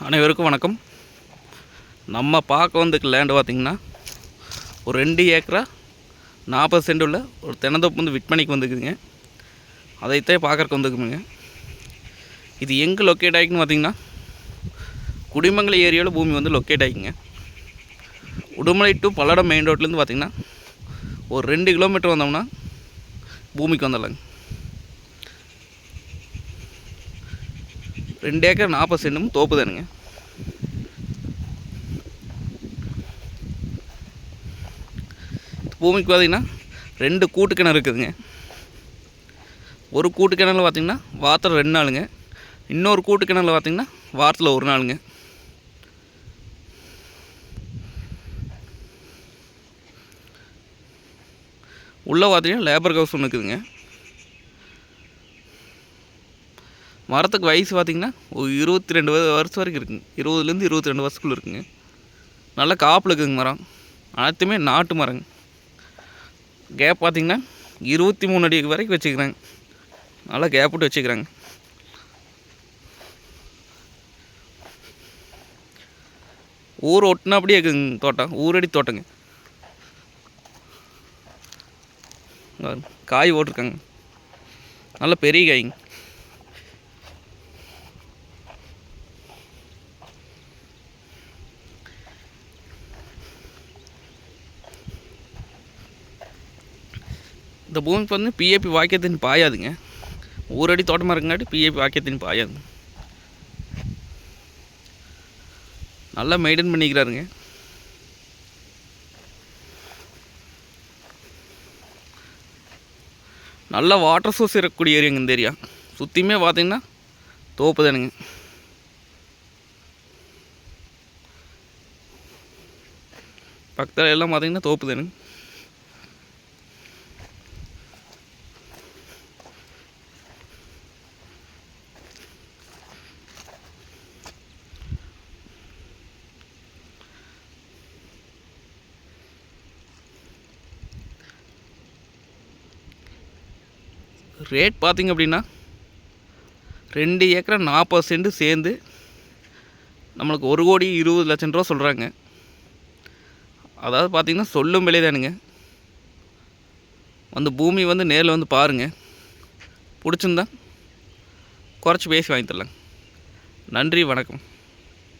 அனைவருக்கும் வணக்கம். நம்ம பார்க்க வந்துக்கு லேண்டு பார்த்திங்கன்னா ஒரு 2 ஏக்கரா 40 சென்ட் உள்ள ஒரு தென்னந்தோப்பு வந்து விற்பனைக்கு வந்துக்குதுங்க. அதைத்தான் பார்க்குறக்கு வந்துக்குங்க. இது எங்கே லொக்கேட் ஆகிக்குன்னு பார்த்திங்கன்னா குடிமங்கலம் ஏரியாவில் பூமி வந்து லொக்கேட் ஆகிக்குங்க. உடுமலை டு பல்லடம் மெயின் ரோட்லேருந்து பார்த்திங்கன்னா ஒரு 2 கிலோமீட்டர் வந்தோம்னா பூமிக்கு வந்துடலாங்க. 2 ஏக்கர் 40 சென்டும் தோப்பு தானுங்க. பூமிக்கு பார்த்திங்கன்னா 2 கூட்டு கிணறு இருக்குதுங்க. ஒரு கூட்டு கிணறுல பார்த்திங்கன்னா வாரத்தில் 2 நாளுங்க. இன்னொரு கூட்டு கிணறுல பார்த்திங்கன்னா வாரத்தில் 1 நாளுங்க. உள்ளே பார்த்திங்கன்னா லேபர் ஹவுஸ் ஒன்று இருக்குதுங்க. மரத்துக்கு வயசு பார்த்திங்கன்னா ஒரு 22 வருஷம் வரைக்கும் இருக்குங்க. 20லேருந்து 22 வருஷத்துக்குள்ளே இருக்குங்க. நல்லா காப்பில் இருக்குதுங்க. மரம் அனைத்துமே நாட்டு மரங்க. கேப் பார்த்திங்கன்னா 23 அடி வரைக்கும் வச்சுக்கிறாங்க. நல்லா கேப் விட்டு வச்சுக்கிறாங்க. ஊர் ஒட்டினா அப்படியே இருக்குதுங்க. தோட்டம் ஊரடி தோட்டங்க. காய் ஓட்டிருக்காங்க. நல்ல பெரிய காய்ங்க. இந்த பூமிக்கு வந்து பிஏபி வாக்கியத்தின் பாயாதுங்க. ஊரடி தோட்டமாக இருக்குங்காட்டி பிஏபி வாக்கியத்தின் பாயாது. நல்லா மெயின்டைன் பண்ணிக்கிறாருங்க. நல்ல வாட்டர் சோர்ஸ் இருக்கக்கூடிய ஏரியாங்க இந்த ஏரியா. சுற்றியுமே பார்த்திங்கன்னா தோப்பு தானுங்க. பக்கத்தில் எல்லாம் பார்த்திங்கன்னா தோப்பு தானுங்க. ரேட் பார்த்திங்க அப்படின்னா 2 ஏக்கரா 40 சென்ட் சேர்ந்து நம்மளுக்கு 1,20,00,000 ரூபா சொல்கிறாங்க. அதாவது பார்த்திங்கன்னா சொல்லும் விலை தானுங்க. வந்து பூமி வந்து நேரில் வந்து பாருங்கள். பிடிச்சிருந்தா குறைச்சி பேசி வாங்கி தரலாங்க. நன்றி, வணக்கம்.